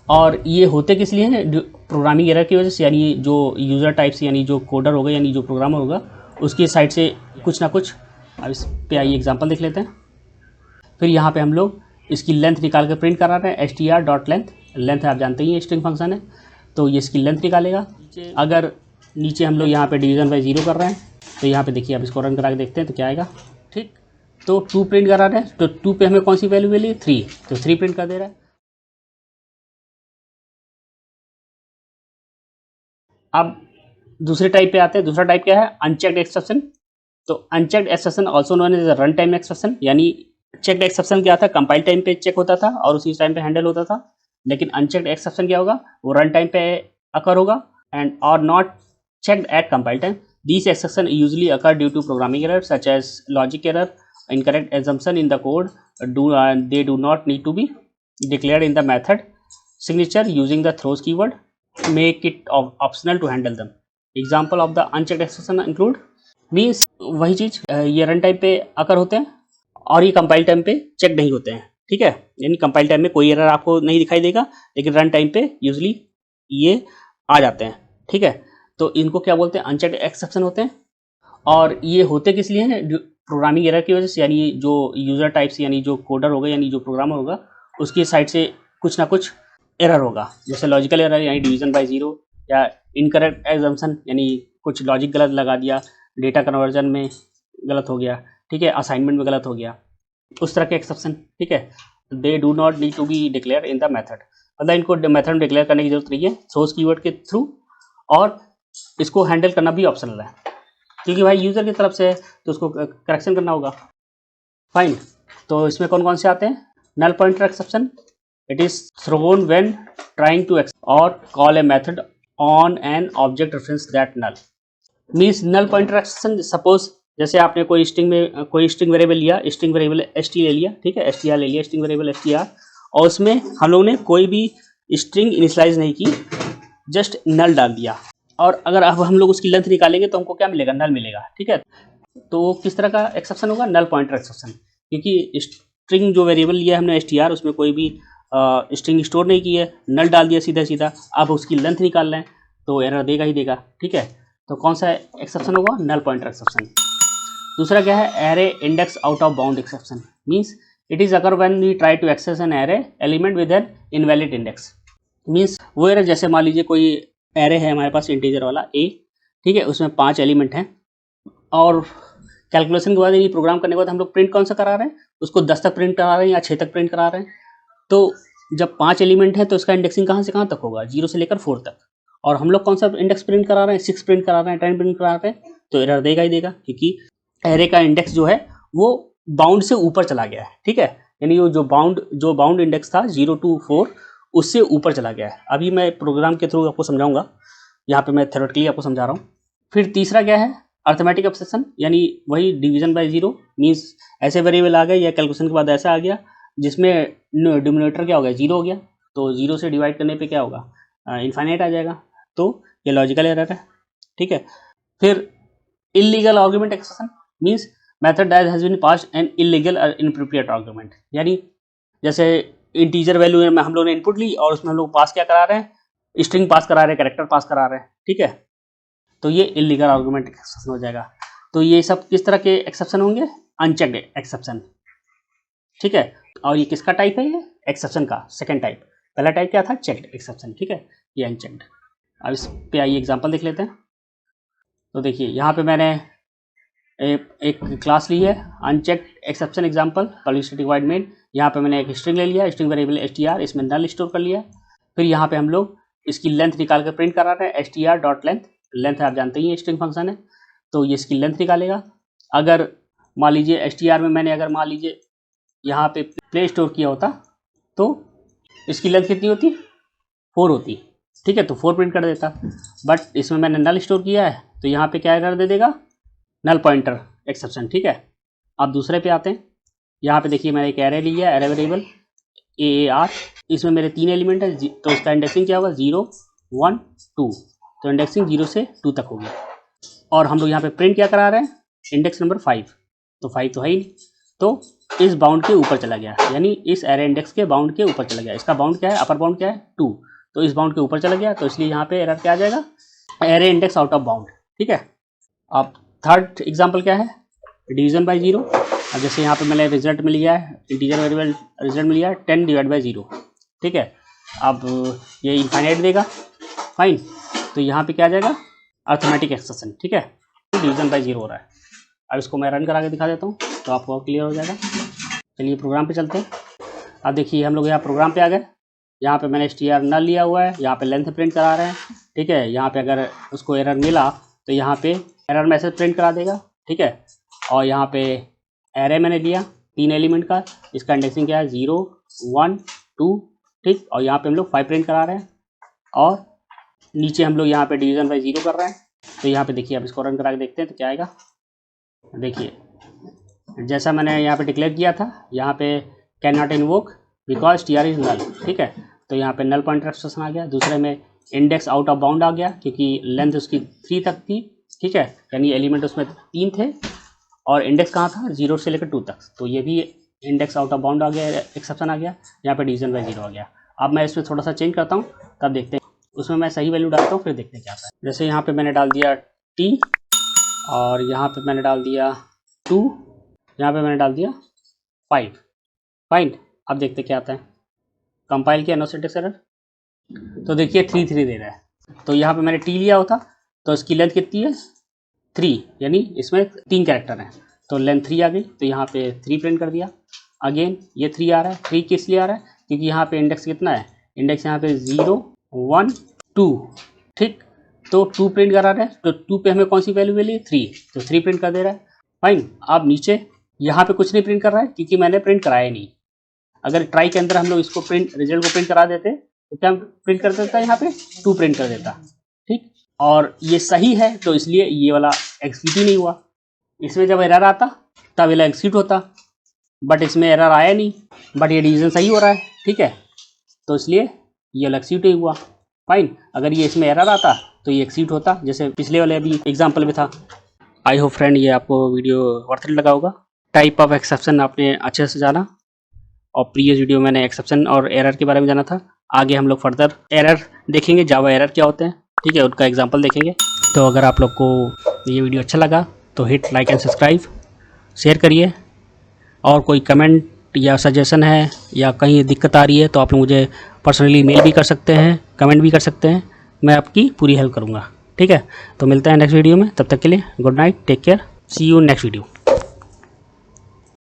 और ये होते किस लिए हैं? प्रोग्रामिंग एरर की वजह से, यानी जो यूज़र टाइप से, यानी जो कोडर होगा, यानी जो प्रोग्रामर होगा, उसकी साइड से कुछ ना कुछ। अब इस पे आइए एग्जांपल देख लेते हैं। फिर यहाँ पे हम लोग इसकी लेंथ निकाल के प्रिंट करा रहे हैं, str.length। लेंथ आप जानते ही हैं स्ट्रिंग फंक्शन है, तो ये इसकी लेंथ निकालेगा। अगर नीचे हम लोग यहाँ पे डिवीज़न बाई 0 कर रहे हैं, तो यहाँ पे देखिए, आप इसको रन करा के देखते हैं तो क्या आएगा। ठीक, तो 2 प्रिंट करा रहे हैं, तो 2 पे हमें कौन सी वैल्यू मिली? 3, तो 3 प्रिंट कर दे रहा है। अब दूसरे टाइप पे आते हैं। दूसरा टाइप क्या है? Unchecked exception. तो unchecked exception also known as run time exception, यानी चेक्ड एक्सेप्शन क्या था? कंपाइल टाइम पे चेक होता था और उसी टाइम पे हैंडल होता था। लेकिन अनचेक्ड एक्सेप्शन क्या होगा? वो रन टाइम पे अकर होगा एंड और not checked at compile time. These exceptions usually occur due to programming errors such as logic error, incorrect assumption in the code. They do not need to be declared in the method signature using the throws keyword. Make it optional to handle them. Example of the unchecked exception include means वही चीज़, ये run time पे अकर होते हैं और ये compile time पे check नहीं होते हैं। ठीक है, यानी कंपाइल टाइम में कोई एरर आपको नहीं दिखाई देगा, लेकिन रन टाइम पे यूजली ये आ जाते हैं। ठीक है, तो इनको क्या बोलते हैं? अनचेक्ड एक्सेप्शन होते हैं। और ये होते किस लिए हैं? प्रोग्रामिंग एरर की वजह से, यानी जो यूज़र टाइप से, यानी जो कोडर होगा, यानी जो प्रोग्रामर होगा, उसकी साइड से कुछ ना कुछ एरर होगा। जैसे लॉजिकल एरर, यानी डिवीजन बाय 0, या इनकरेक्ट एग्जम्पशन, यानी कुछ लॉजिक गलत लगा दिया, डेटा कन्वर्जन में गलत हो गया, ठीक है, असाइनमेंट में गलत हो गया, उस तरह के एक्सेप्शन। ठीक है, they do not need to be declare in the method, मतलब इनको मेथड में डिक्लेयर करने की जरूरत नहीं है, सोर्स कीवर्ड के थ्रू। और इसको हैंडल करना भी ऑप्शनल है, क्योंकि भाई यूज़र की तरफ से है तो उसको करेक्शन करना होगा। फाइन, तो इसमें कौन कौन से आते हैं? Null pointer exception, it is thrown when trying to और call a method on an object reference that null. Means null pointer exception, suppose जैसे आपने कोई स्ट्रिंग में कोई स्ट्रिंग वेरिएबल लिया, स्ट्रिंग वेरिएबल st ले लिया, ठीक है, str ले लिया, स्ट्रिंग वेरिएबल str, और उसमें हम लोगों ने कोई भी स्ट्रिंग इनिशियलाइज नहीं की, जस्ट नल डाल दिया, और अगर अब हम लोग उसकी लेंथ निकालेंगे तो हमको क्या मिलेगा? नल मिलेगा। ठीक है, तो वो किस तरह का एक्सेप्शन होगा? नल पॉइंटर एक्सेप्शन, क्योंकि स्ट्रिंग जो वेरिएबल लिया है हमने str, उसमें कोई भी स्ट्रिंग स्टोर नहीं की है, नल डाल दिया सीधा सीधा, अब उसकी लेंथ निकाल लें तो एरर देगा ही देगा। ठीक है, तो कौन सा एक्सेप्शन होगा? Null pointer exception. दूसरा क्या है? Array index out of bound exception, means it is occur when we try to access an array element with an invalid index. Means वो एरर, जैसे मान लीजिए कोई एरे है हमारे पास इंटीजर वाला ए, ठीक है, उसमें 5 एलिमेंट हैं, और कैलकुलेशन के बाद, यानी प्रोग्राम करने के बाद हम लोग प्रिंट कौन सा करा रहे हैं? उसको 10 तक प्रिंट करा रहे हैं या 6 तक प्रिंट करा रहे हैं। तो जब 5 एलिमेंट है तो इसका इंडेक्सिंग कहाँ से कहाँ तक होगा? 0 से लेकर 4 तक। और हम लोग कौन सा इंडेक्स प्रिंट करा रहे हैं? 6 प्रिंट करा रहे हैं, 10 प्रिंट करा रहे हैं, तो एरर देगा ही देगा, क्योंकि एरे का इंडेक्स जो है वो बाउंड से ऊपर चला गया है। ठीक है, यानी वो जो बाउंड इंडेक्स था 0 to 4, उससे ऊपर चला गया है। अभी मैं प्रोग्राम के थ्रू आपको समझाऊंगा, यहाँ पे मैं थ्योरेटिकली आपको समझा रहा हूँ। फिर तीसरा क्या है? अर्थमेटिक ऑब्सेशन, यानी वही डिवीजन बाय 0, मीन्स ऐसे वेरिएबल आ गए या कैलकुलेशन के बाद ऐसा आ गया जिसमें डिनोमिनेटर क्या हो गया? 0 हो गया, तो 0 से डिवाइड करने पे क्या होगा? इनफाइनाइट आ जाएगा, तो ये लॉजिकल एरर है। ठीक है, फिर illegal argument exception, means method that has been passed an illegal और इनअप्रोप्रिएट आर्गुमेंट, यानी जैसे इंटीजर वैल्यू में हम लोग ने इनपुट ली और उसमें हम लोग पास क्या करा रहे हैं? स्ट्रिंग पास करा रहे हैं, कैरेक्टर पास करा रहे हैं। ठीक है, तो ये इलीगल आर्गुमेंट एक्सेप्शन हो जाएगा। तो ये सब किस तरह के एक्सेप्शन होंगे? Unchecked exception. ठीक है, और ये किसका टाइप है? ये एक्सेप्शन का सेकंड टाइप। पहला टाइप क्या था? Checked exception. ठीक है, ये अनचेक्ड। अब इस पे आइए एग्जांपल देख लेते हैं। तो देखिए, यहाँ पे मैंने एक क्लास ली है, unchecked exception example publicity wide main. यहाँ पे मैंने एक स्ट्रिंग ले लिया, स्ट्रिंग वेरिएबल str, इसमें नल स्टोर कर लिया। फिर यहाँ पे हम लोग इसकी लेंथ निकाल कर प्रिंट करा रहे हैं, str.length। लेंथ आप जानते ही हैं स्ट्रिंग फंक्शन है, तो ये इसकी लेंथ निकालेगा। अगर मान लीजिए str में मैंने अगर मान लीजिए यहाँ पे प्ले स्टोर किया होता तो इसकी लेंथ कितनी होती? 4 होती। ठीक है, तो 4 प्रिंट कर देता, बट इसमें मैंने नल स्टोर किया है तो यहाँ पे क्या एरर दे देगा? Null pointer exception. ठीक है, अब दूसरे पे आते हैं। यहाँ पे देखिए, मैंने एक एरे लिया है, एरे वेरिएबल AAR, इसमें मेरे 3 एलिमेंट है, तो इसका इंडेक्सिंग क्या होगा? 0 1 2, तो इंडेक्सिंग 0 से 2 तक होगी। और हम लोग यहाँ पे प्रिंट क्या करा रहे हैं? इंडेक्स नंबर 5, तो 5 तो है ही नहीं, तो इस बाउंड के ऊपर चला गया, यानी इस एरर इंडेक्स के बाउंड के ऊपर चला गया। इसका बाउंड क्या है, अपर बाउंड क्या है 2, तो इस बाउंड के ऊपर चला गया, तो इसलिए यहाँ पे एरर क्या आ जाएगा, error index out of bound. ठीक है। अब थर्ड एग्जांपल क्या है, डिवीजन बाय 0। अब जैसे यहाँ पे मैंने रिजल्ट मिल गया है, इंटीजर वेरिएबल रिजल्ट मिल गया है 10 डिवाइड बाई 0। ठीक है। अब ये इनफाइनाइट देगा, फाइन। तो यहाँ पे क्या आ जाएगा, अर्थमेटिक एक्सप्रेशन। ठीक है, डिवीजन बाय 0 हो रहा है। अब इसको मैं रन करा के दिखा देता हूँ तो आपको क्लियर हो जाएगा। चलिए प्रोग्राम पे चलते हैं। अब देखिए हम लोग यहाँ प्रोग्राम पे आ गए। यहाँ पे मैंने str नल लिया हुआ है, यहाँ पे लेंथ प्रिंट करा रहे हैं। ठीक है। यहाँ पे अगर उसको एरर मिला तो यहाँ पे एरर मैसेज प्रिंट करा देगा। ठीक है। और यहाँ पे एरे मैंने लिया 3 एलिमेंट का, इसका इंडेक्सिंग क्या है 0 1 2। ठीक। और यहाँ पे हम लोग 5 प्रिंट करा रहे हैं और नीचे हम लोग यहाँ पे डिवीजन बाय 0 कर रहे हैं। तो यहाँ पे देखिए, अब इसको रन करा के देखते हैं तो क्या आएगा। देखिए जैसा मैंने यहाँ पे डिक्लेयर किया था, यहाँ पे can not invoke because TR is null. ठीक है। तो यहाँ पे नल पॉइंटर एक्सप्रेशन आ गया। दूसरे में इंडेक्स आउट ऑफ बाउंड आ गया क्योंकि लेंथ उसकी 3 तक थी। ठीक है। यानी एलिमेंट उसमें 3 थे और इंडेक्स कहाँ था 0 से लेकर 2 तक, तो ये भी इंडेक्स आउट ऑफ बाउंड आ गया, एक्सेप्शन आ गया। यहाँ पे डिवीजन बाय 0 आ गया। अब मैं इसमें थोड़ा सा चेंज करता हूँ, तब देखते हैं। उसमें मैं सही वैल्यू डालता हूँ, फिर देखते हैं क्या आता है। जैसे यहाँ पे मैंने डाल दिया t और यहाँ पे मैंने डाल दिया 2, यहाँ पे मैंने डाल दिया 5, फाइन। अब देखते हैं क्या आता है। कंपाइल किया, नो सिंटैक्स एरर। तो देखिए 3 3 दे रहा है। तो यहाँ पे मैंने t लिया होता तो इसकी लेंथ कितनी है 3, यानी इसमें 3 कैरेक्टर हैं तो लेंथ 3 आ गई। तो यहाँ पे 3 प्रिंट कर दिया। अगेन ये 3 आ रहा है। 3 किस लिए आ रहा है, क्योंकि यहाँ पे इंडेक्स कितना है, इंडेक्स यहाँ पे 0 1 2। ठीक। तो 2 प्रिंट करा रहा है, तो 2 पे हमें कौन सी वैल्यू मिली 3, तो 3 प्रिंट कर दे रहा है। फाइन। अब नीचे यहाँ पे कुछ नहीं प्रिंट कर रहा है क्योंकि मैंने प्रिंट कराया नहीं। अगर ट्राई के अंदर हम लोग इसको प्रिंट रिजल्ट को प्रिंट करा देते तो क्या प्रिंट कर देता है, यहाँ पे 2 प्रिंट कर देता। ठीक। और ये सही है तो इसलिए ये वाला एग्जीक्यूट ही नहीं हुआ। इसमें जब एरर आता तब ये एग्जीक्यूट होता, बट इसमें एरर आया नहीं, बट ये डिवीजन सही हो रहा है। ठीक है। तो इसलिए ये एग्जीक्यूट ही हुआ। फाइन। अगर ये इसमें एरर आता तो ये एग्जीक्यूट होता, जैसे पिछले वाले अभी एग्जाम्पल में था। आई होप फ्रेंड ये आपको वीडियो वर्थ इट लगा होगा। टाइप ऑफ एक्सेप्शन आपने अच्छे से जाना और प्रीवियस वीडियो मैंने एक्सेप्शन और एरर के बारे में जाना था। आगे हम लोग फर्दर एरर देखेंगे, जावा एरर क्या होते हैं। ठीक है, उनका एग्जांपल देखेंगे। तो अगर आप लोग को ये वीडियो अच्छा लगा तो hit like and subscribe, share करिए। और कोई कमेंट या सजेशन है या कहीं दिक्कत आ रही है तो आप लोग मुझे पर्सनली मेल भी कर सकते हैं, कमेंट भी कर सकते हैं, मैं आपकी पूरी हेल्प करूँगा। ठीक है। तो मिलते हैं नेक्स्ट वीडियो में, तब तक के लिए good night, take care, see you next video.